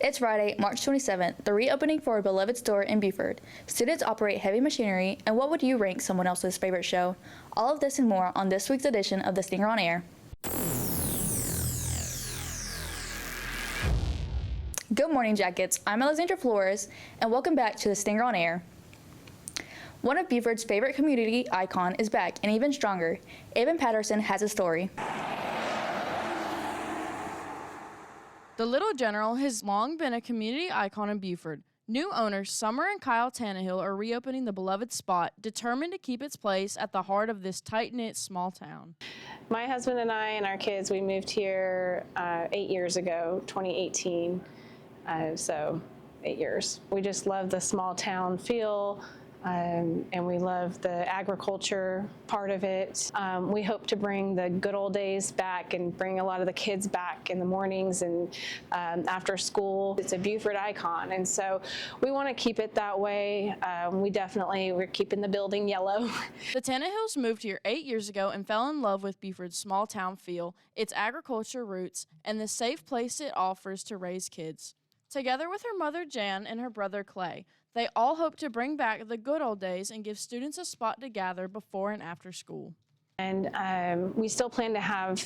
It's Friday, March 27th, the reopening for a beloved store in Buford. Students operate heavy machinery, and what would you rank someone else's favorite show? All of this and more on this week's edition of The Stinger on Air. Good morning, Jackets. I'm Alexandra Flores, and welcome back to The Stinger on Air. One of Buford's favorite community icon is back, and even stronger. Ava Patterson has a story. The Little General has long been a community icon in Buford. New owners Summer and Kyle Tannehill are reopening the beloved spot, determined to keep its place at the heart of this tight-knit small town. My husband and I and our kids, we moved here 8 years ago, 2018, so 8 years. We just love the small town feel. And we love the agriculture part of it. We hope to bring the good old days back and bring a lot of the kids back in the mornings and after school. It's a Buford icon, and so we want to keep it that way. We're keeping the building yellow. The Tannehills moved here 8 years ago and fell in love with Buford's small town feel, its agriculture roots, and the safe place it offers to raise kids. Together with her mother Jan and her brother Clay, they all hope to bring back the good old days and give students a spot to gather before and after school. And we still plan to have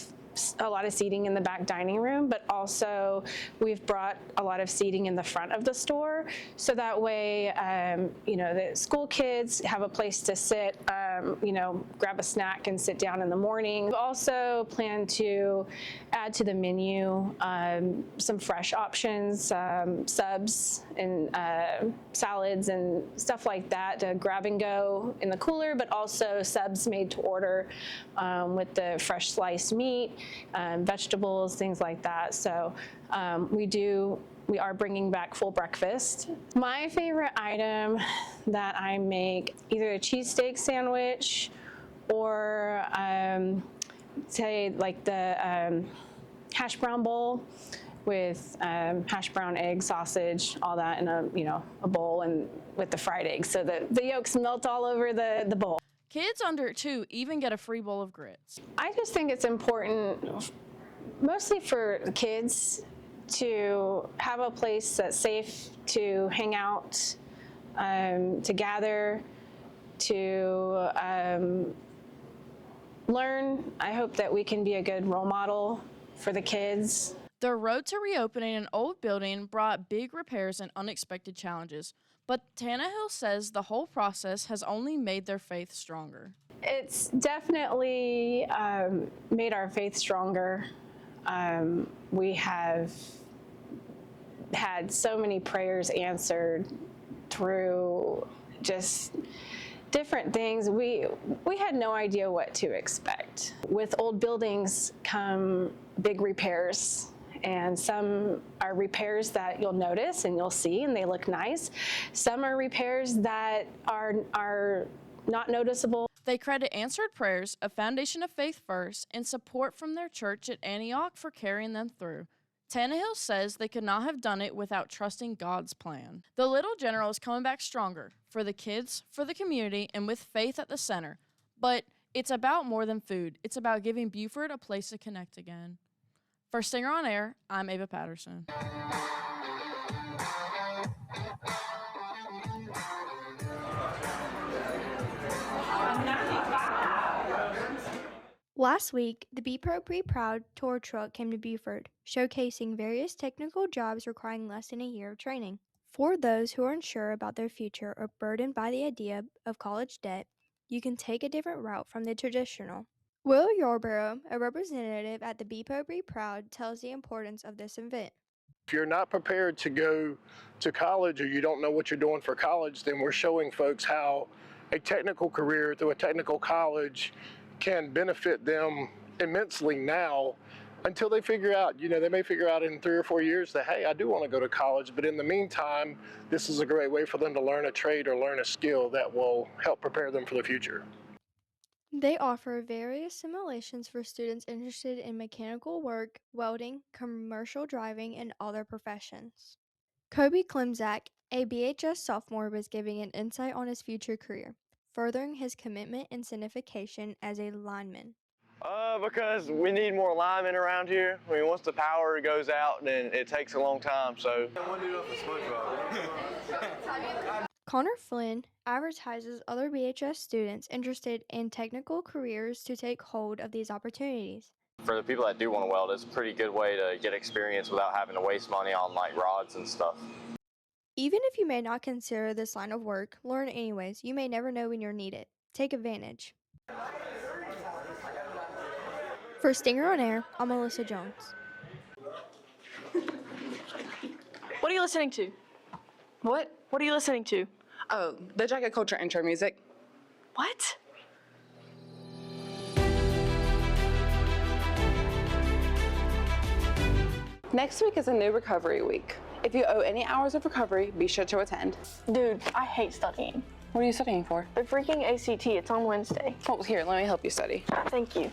a lot of seating in the back dining room, but also we've brought a lot of seating in the front of the store, so that way, the school kids have a place to sit, grab a snack and sit down in the morning. We also plan to add to the menu some fresh options, subs and salads and stuff like that to grab and go in the cooler, but also subs made to order with the fresh sliced meat, vegetables, things like that. So we are bringing back full breakfast. My favorite item that I make, either a cheesesteak sandwich or say like the hash brown bowl with hash brown, egg, sausage, all that in a bowl, and with the fried eggs, so the yolks melt all over the bowl. Kids under 2 even get a free bowl of grits. I just think it's important, mostly for the kids, to have a place that's safe to hang out, to gather, to learn. I hope that we can be a good role model for the kids. The road to reopening an old building brought big repairs and unexpected challenges, but Tannehill says the whole process has only made their faith stronger. It's definitely made our faith stronger. We have had so many prayers answered through just different things. We had no idea what to expect. With old buildings come big repairs. And some are repairs that you'll notice and you'll see and they look nice. Some are repairs that are not noticeable. They credit answered prayers, a foundation of faith first, and support from their church at Antioch for carrying them through. Tannehill says they could not have done it without trusting God's plan. The Little General is coming back stronger, for the kids, for the community, and with faith at the center. But it's about more than food. It's about giving Buford a place to connect again. For Stinger on Air, I'm Ava Patterson. Last week, the Be Proud tour truck came to Buford, showcasing various technical jobs requiring less than a year of training. For those who are unsure about their future or burdened by the idea of college debt, you can take a different route from the traditional. Will Yarborough, a representative at the Be Proud, tells the importance of this event. If you're not prepared to go to college or you don't know what you're doing for college, then we're showing folks how a technical career through a technical college can benefit them immensely now until they figure out, they may figure out in 3 or 4 years that, hey, I do want to go to college, but in the meantime, this is a great way for them to learn a trade or learn a skill that will help prepare them for the future. They offer various simulations for students interested in mechanical work, welding, commercial driving, and other professions. Kobe Klimzak, a BHS sophomore, was giving an insight on his future career, furthering his commitment and signification as a lineman. Because we need more linemen around here. I mean, once the power goes out, then it takes a long time, so. Connor Flynn advertises other BHS students interested in technical careers to take hold of these opportunities. For the people that do want to weld, it's a pretty good way to get experience without having to waste money on like rods and stuff. Even if you may not consider this line of work, learn anyways. You may never know when you'll need it. Take advantage. For Stinger on Air, I'm Melissa Jones. What are you listening to? What? What are you listening to? Oh, the Jacket Culture intro music. What? Next week is a new recovery week. If you owe any hours of recovery, be sure to attend. Dude, I hate studying. What are you studying for? The freaking ACT, it's on Wednesday. Oh, here, let me help you study. Thank you.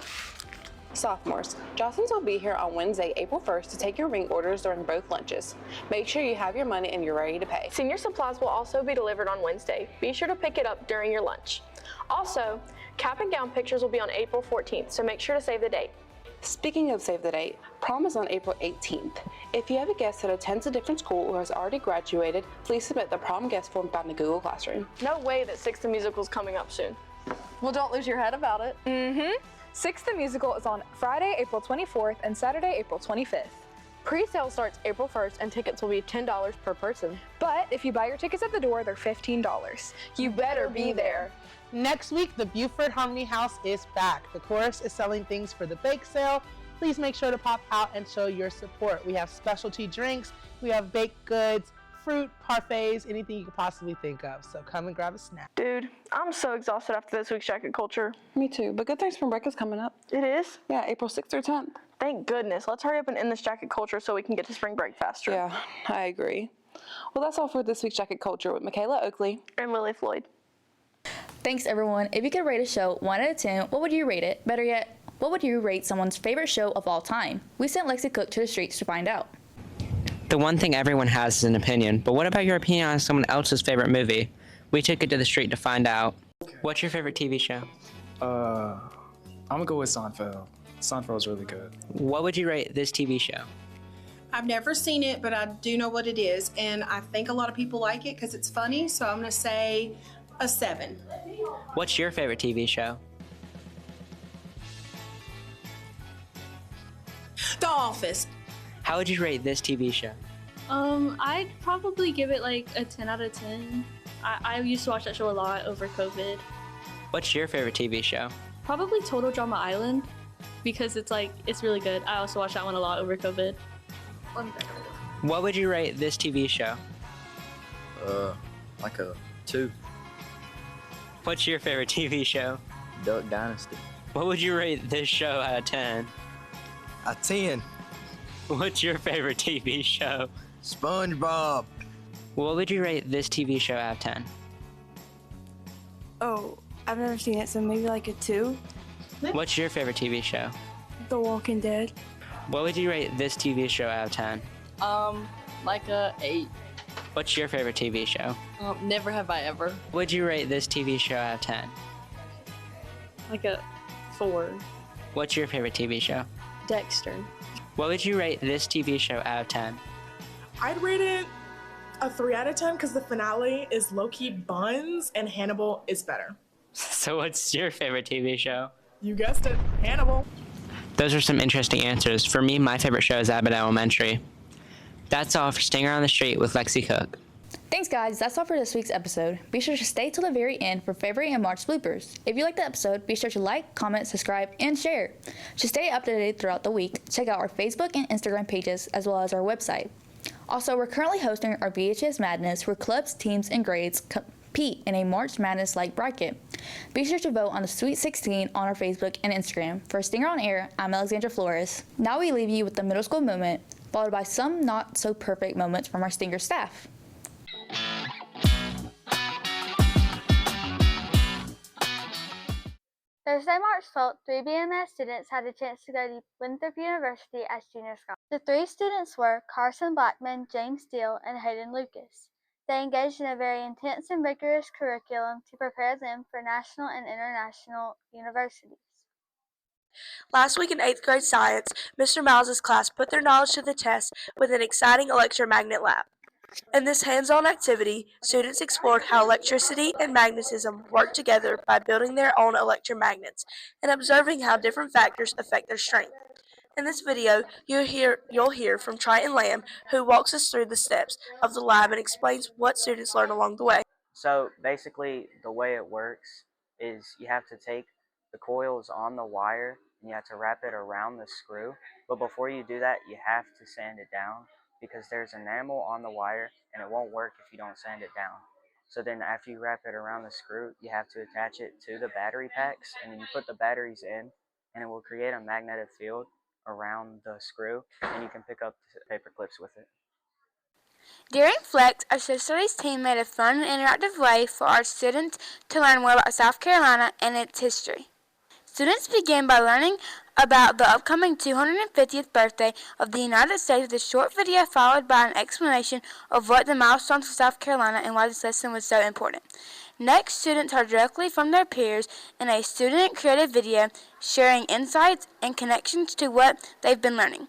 Sophomores, Jostens will be here on Wednesday, April 1st to take your ring orders during both lunches. Make sure you have your money and you're ready to pay. Senior supplies will also be delivered on Wednesday. Be sure to pick it up during your lunch. Also, cap and gown pictures will be on April 14th, so make sure to save the date. Speaking of save the date, prom is on April 18th. If you have a guest that attends a different school or has already graduated, please submit the prom guest form found in Google Classroom. No way that Six the Musical is coming up soon. Well, don't lose your head about it. Six the Musical is on Friday, April 24th and Saturday, April 25th. Pre-sale starts April 1st and tickets will be $10 per person. But if you buy your tickets at the door, they're $15. You better be there. Next week, the Buford Harmony House is back. The chorus is selling things for the bake sale. Please make sure to pop out and show your support. We have specialty drinks, we have baked goods, fruit, parfaits, anything you could possibly think of. So come and grab a snack. Dude, I'm so exhausted after this week's Jacket Culture. Me too, but good thing spring break is coming up. It is? Yeah, April 6th through 10th. Thank goodness. Let's hurry up and end this Jacket Culture so we can get to spring break faster. Yeah, I agree. Well, that's all for this week's Jacket Culture with Michaela Oakley And Lily Floyd. Thanks, everyone. If you could rate a show 1 out of 10, what would you rate it? Better yet, what would you rate someone's favorite show of all time? We sent Lexi Cook to the streets to find out. The one thing everyone has is an opinion, but what about your opinion on someone else's favorite movie? We took it to the street to find out. What's your favorite TV show? I'm gonna go with Seinfeld. Seinfeld's really good. What would you rate this TV show? I've never seen it, but I do know what it is, and I think a lot of people like it because it's funny, so I'm gonna say a 7. What's your favorite TV show? The Office. How would you rate this TV show? I'd probably give it like a 10 out of 10. I used to watch that show a lot over COVID. What's your favorite TV show? Probably Total Drama Island because it's really good. I also watched that one a lot over COVID. What would you rate this TV show? Like a 2. What's your favorite TV show? Duck Dynasty. What would you rate this show out of 10? A 10. What's your favorite TV show? SpongeBob. What would you rate this TV show out of 10? Oh, I've never seen it, so maybe like a 2. What's your favorite TV show? The Walking Dead. What would you rate this TV show out of 10? Like a 8. What's your favorite TV show? Never Have I Ever. Would you rate this TV show out of 10? Like a 4. What's your favorite TV show? Dexter. What would you rate this TV show out of 10? I'd rate it a 3 out of 10 because the finale is low-key buns and Hannibal is better. So what's your favorite TV show? You guessed it, Hannibal. Those are some interesting answers. For me, my favorite show is Abbott Elementary. That's all for Stinger on the Street with Lexi Cook. Thanks, guys. That's all for this week's episode. Be sure to stay till the very end for February and March bloopers. If you liked the episode, be sure to like, comment, subscribe, and share. To stay up to date throughout the week, check out our Facebook and Instagram pages, as well as our website. Also, we're currently hosting our BHS Madness, where clubs, teams, and grades compete in a March Madness-like bracket. Be sure to vote on the Sweet 16 on our Facebook and Instagram. For Stinger on Air, I'm Alexandra Flores. Now we leave you with the middle school moment, followed by some not-so-perfect moments from our Stinger staff. Thursday, March 12th, 3 BMS students had a chance to go to Winthrop University as junior scholars. The 3 students were Carson Blackman, James Steele, and Hayden Lucas. They engaged in a very intense and rigorous curriculum to prepare them for national and international universities. Last week in 8th grade science, Mr. Miles' class put their knowledge to the test with an exciting electromagnet lab. In this hands-on activity, students explored how electricity and magnetism work together by building their own electromagnets and observing how different factors affect their strength. In this video, you'll hear from Triton Lamb, who walks us through the steps of the lab and explains what students learn along the way. So basically, the way it works is you have to take the coils on the wire and you have to wrap it around the screw. But before you do that, you have to sand it down because there's enamel on the wire and it won't work if you don't sand it down. So then after you wrap it around the screw, you have to attach it to the battery packs, and then you put the batteries in and it will create a magnetic field around the screw, and you can pick up paper clips with it. During Flex, our social studies team made a fun and interactive way for our students to learn more about South Carolina and its history. Students began by learning about the upcoming 250th birthday of the United States with a short video followed by an explanation of what the milestones for South Carolina and why this lesson was so important. Next, students heard directly from their peers in a student-created video sharing insights and connections to what they've been learning.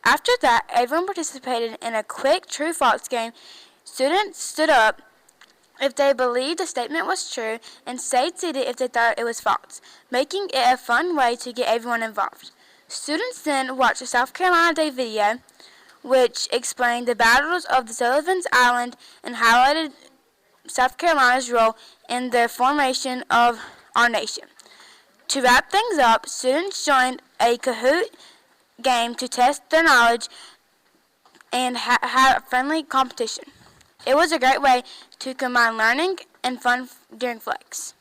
After that, everyone participated in a quick true-false game. Students stood up if they believed the statement was true and stayed seated if they thought it was false, making it a fun way to get everyone involved. Students then watched the South Carolina Day video, which explained the battles of the Sullivan's Island and highlighted South Carolina's role in the formation of our nation. To wrap things up, students joined a Kahoot game to test their knowledge and had a friendly competition. It was a great way to combine learning and fun during Flex.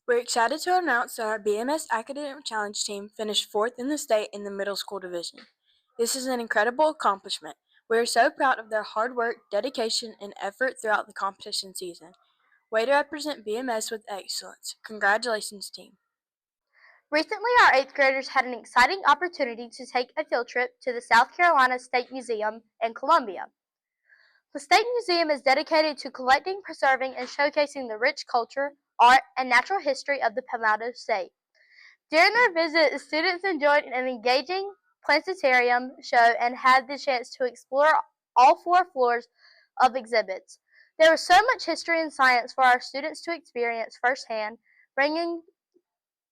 We're excited to announce that our BMS Academic Challenge team finished 4th in the state in the middle school division. This is an incredible accomplishment. We are so proud of their hard work, dedication, and effort throughout the competition season. Way to represent BMS with excellence. Congratulations, team. Recently, our 8th graders had an exciting opportunity to take a field trip to the South Carolina State Museum in Columbia. The State Museum is dedicated to collecting, preserving, and showcasing the rich culture, art, and natural history of the Palmetto State. During their visit, the students enjoyed an engaging planetarium show and had the chance to explore all 4 floors of exhibits. There was so much history and science for our students to experience firsthand, bringing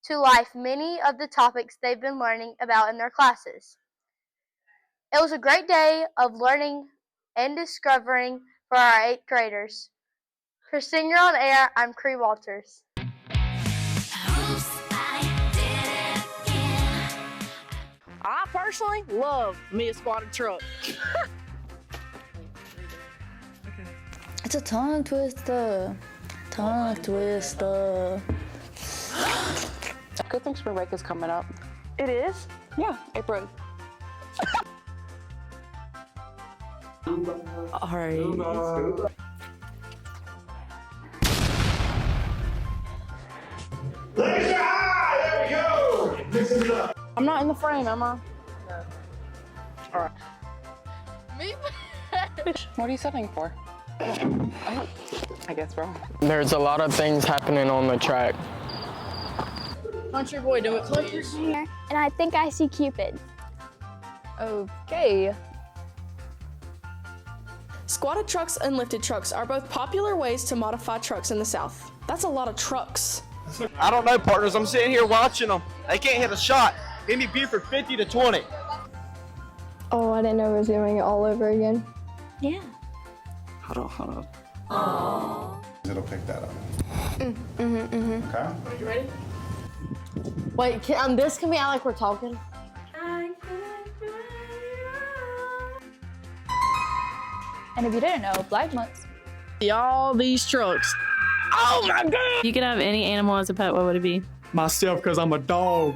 to life many of the topics they've been learning about in their classes. It was a great day of learning and discovering for our 8th graders. For Singer on Air, I'm Cree Walters. I personally love me a squatted truck. It's a tongue twister. Tongue twister. Good thing spring break is coming up. It is? Yeah, April. All right. There we go. Mix it up. I'm not in the frame, am I? No. All right. Me? What are you setting for? I guess wrong. There's a lot of things happening on the track. Country boy, do it please. And I think I see Cupid. Okay. Squatted trucks and lifted trucks are both popular ways to modify trucks in the South. That's a lot of trucks. I don't know, partners. I'm sitting here watching them. They can't hit a shot. Give me Buford 50 to 20. Oh, I didn't know I was doing it all over again. Yeah. Hold on. Oh. It'll pick that up. Okay. Are you ready? Wait, this can be out like we're talking? And if you didn't know, Black Monks. All these trucks. Oh my God! You could have any animal as a pet, what would it be? Myself, because I'm a dog.